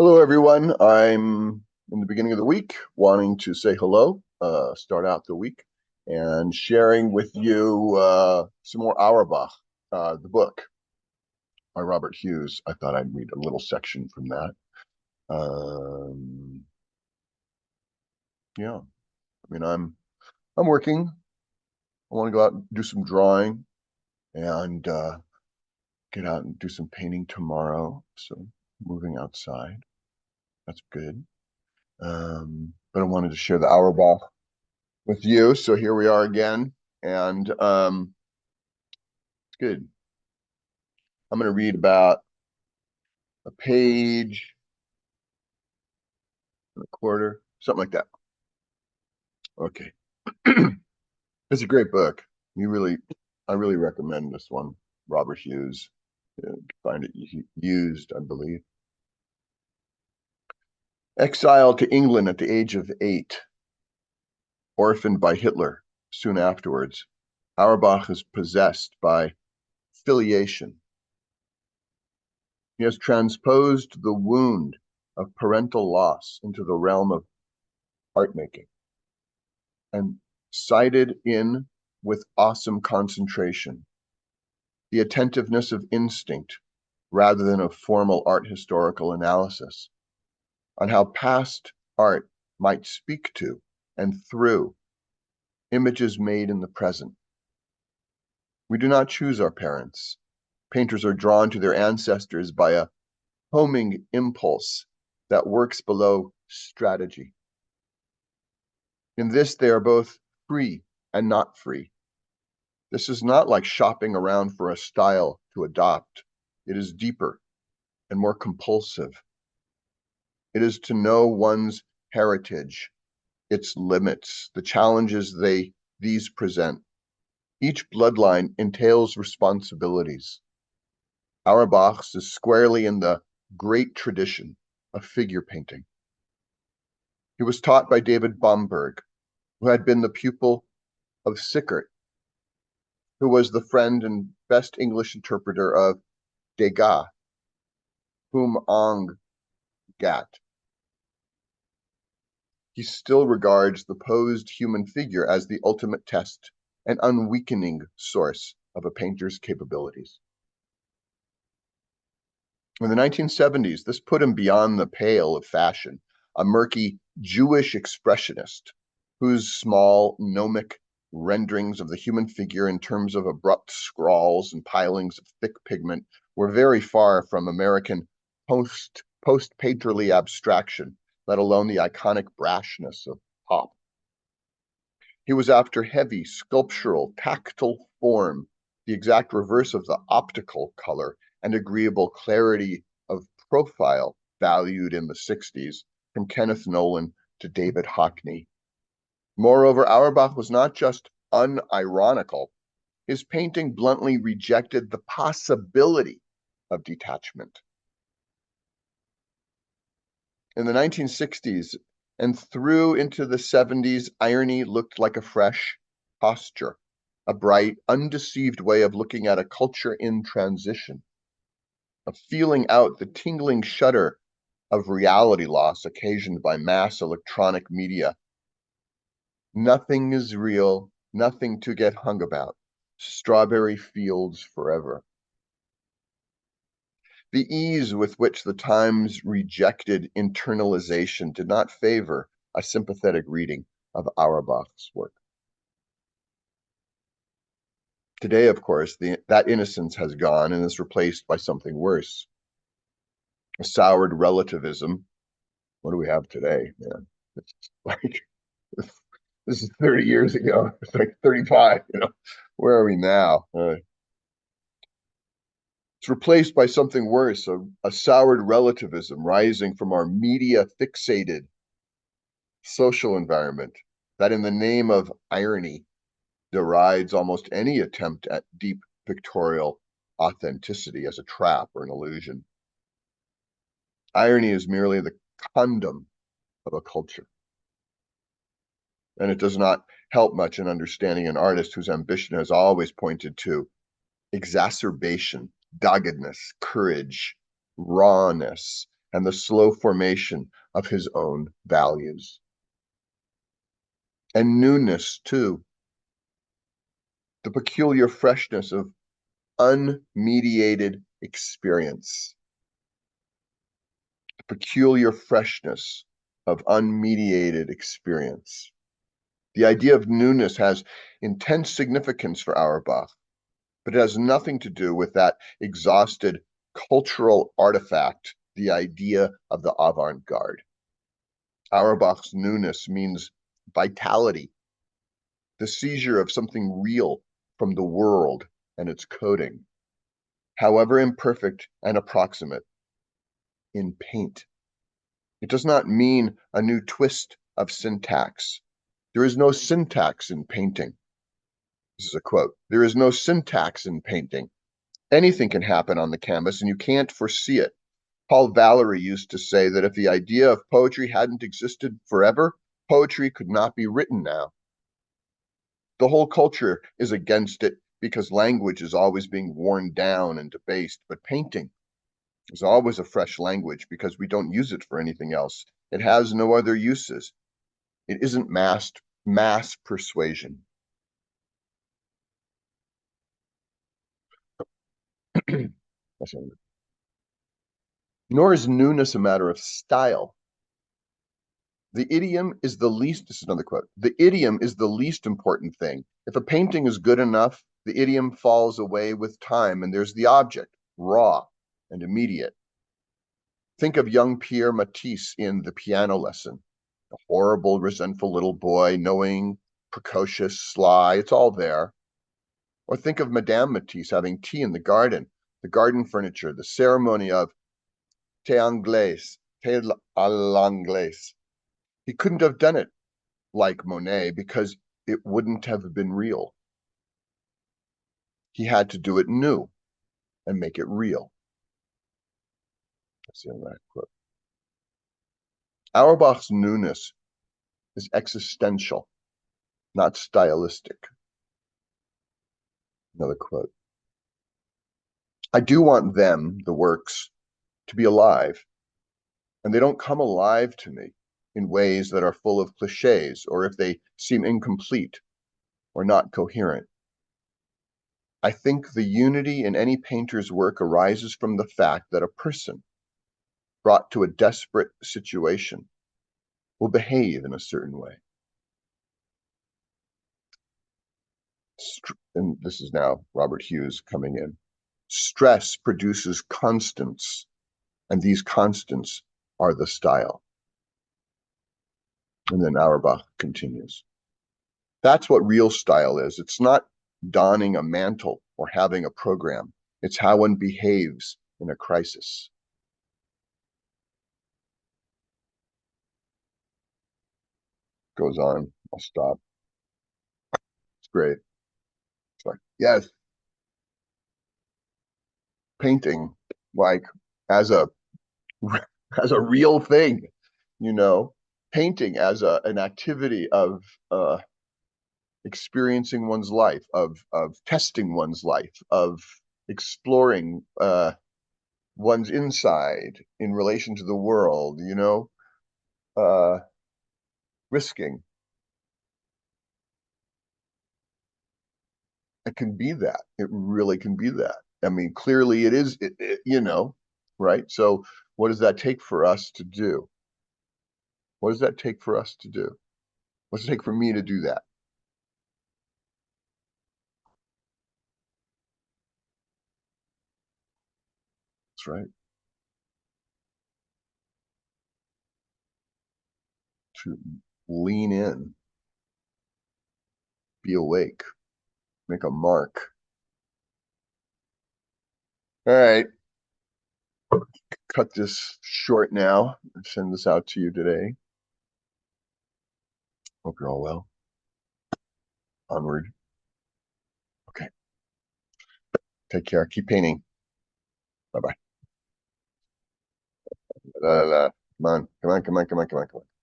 Hello, everyone. I'm in the beginning of the week wanting to say hello, start out the week, and sharing with you some more Auerbach, the book by Robert Hughes. I thought I'd read a little section from that. Um, yeah, I mean, I'm working. I want to go out and do some drawing and get out and do some painting tomorrow. So moving outside, that's good. But I wanted to share the Auerbach with you. So here we are again, and it's good. I'm going to read about a page and a quarter, something like that. Okay, it's a great book. I really recommend this one. Robert Hughes. You find it used, I believe. Exiled to England at the age of 8, orphaned by Hitler soon afterwards, Auerbach is possessed by filiation. He has transposed the wound of parental loss into the realm of art making and sighted in with awesome concentration the attentiveness of instinct rather than of formal art historical analysis on how past art might speak to and through images made in the present. We do not choose our parents. Painters are drawn to their ancestors by a homing impulse that works below strategy. In this, they are both free and not free. This is not like shopping around for a style to adopt. It is deeper and more compulsive. It is to know one's heritage, its limits, the challenges these present. Each bloodline entails responsibilities. Auerbach's is squarely in the great tradition of figure painting. He was taught by David Bomberg, who had been the pupil of Sickert, who was the friend and best English interpreter of Degas, whom Ong gat. He still regards the posed human figure as the ultimate test and unweakening source of a painter's capabilities. In the 1970s, this put him beyond the pale of fashion, a murky Jewish expressionist whose small, gnomic renderings of the human figure in terms of abrupt scrawls and pilings of thick pigment were very far from American post-painterly abstraction, let alone the iconic brashness of pop. He was after heavy, sculptural, tactile form, the exact reverse of the optical color and agreeable clarity of profile valued in the 60s, from Kenneth Nolan to David Hockney. Moreover, Auerbach was not just unironical, his painting bluntly rejected the possibility of detachment. In the 1960s and through into the 70s, irony looked like a fresh posture, a bright, undeceived way of looking at a culture in transition, of feeling out the tingling shudder of reality loss occasioned by mass electronic media. Nothing is real, nothing to get hung about. Strawberry fields forever. The ease with which the Times rejected internalization did not favor a sympathetic reading of Auerbach's work. Today, of course, that innocence has gone and is replaced by something worse. A soured relativism. What do we have today? Man, it's like this is 30 years ago. It's like 35, Where are we now? It's replaced by something worse, a soured relativism rising from our media fixated social environment that, in the name of irony, derides almost any attempt at deep pictorial authenticity as a trap or an illusion. Irony is merely the condom of a culture. And it does not help much in understanding an artist whose ambition has always pointed to exacerbation, doggedness, courage, rawness, and the slow formation of his own values. And newness, too, the peculiar freshness of unmediated experience. The peculiar freshness of unmediated experience. The idea of newness has intense significance for Auerbach, but it has nothing to do with that exhausted cultural artifact, the idea of the avant-garde. Auerbach's newness means vitality, the seizure of something real from the world and its coding, however imperfect and approximate, in paint. It does not mean a new twist of syntax. There is no syntax in painting. This is a quote. There is no syntax in painting. Anything can happen on the canvas and you can't foresee it. Paul Valery used to say that if the idea of poetry hadn't existed forever, poetry could not be written now. The whole culture is against it because language is always being worn down and debased, but painting is always a fresh language because we don't use it for anything else. It has no other uses. It isn't mass persuasion. Nor is newness a matter of style. The idiom is the least, this is another quote, the idiom is the least important thing. If a painting is good enough, the idiom falls away with time and there's the object, raw and immediate. Think of young Pierre Matisse in The Piano Lesson. A horrible, resentful little boy, knowing, precocious, sly, it's all there. Or think of Madame Matisse having tea in the garden furniture, the ceremony of thé à l'anglaise. He couldn't have done it like Monet because it wouldn't have been real. He had to do it new and make it real. That's the end of that quote. Auerbach's newness is existential, not stylistic. Another quote. I do want them, the works, to be alive, and they don't come alive to me in ways that are full of cliches or if they seem incomplete or not coherent. I think the unity in any painter's work arises from the fact that a person brought to a desperate situation will behave in a certain way. And this is now Robert Hughes coming in. Stress produces constants, and these constants are the style. And then Auerbach continues. That's what real style is. It's not donning a mantle or having a program. It's how one behaves in a crisis. Goes on. I'll stop. It's great. It's like, yes, painting, like as a as a real thing, you know, painting as an activity of experiencing one's life, of testing one's life, of exploring one's inside in relation to the world, you know, risking. It can be that. It really can be that. I mean, clearly it is, you know, right? So what does that take for us to do? What does that take for us to do? What's it take for me to do that? That's right. To lean in, be awake, make a mark. All right. Cut this short now and send this out to you today. Hope you're all well. Onward. Okay. Take care. Keep painting. Bye bye. Come on. Come on. Come on. Come on. Come on. Come on.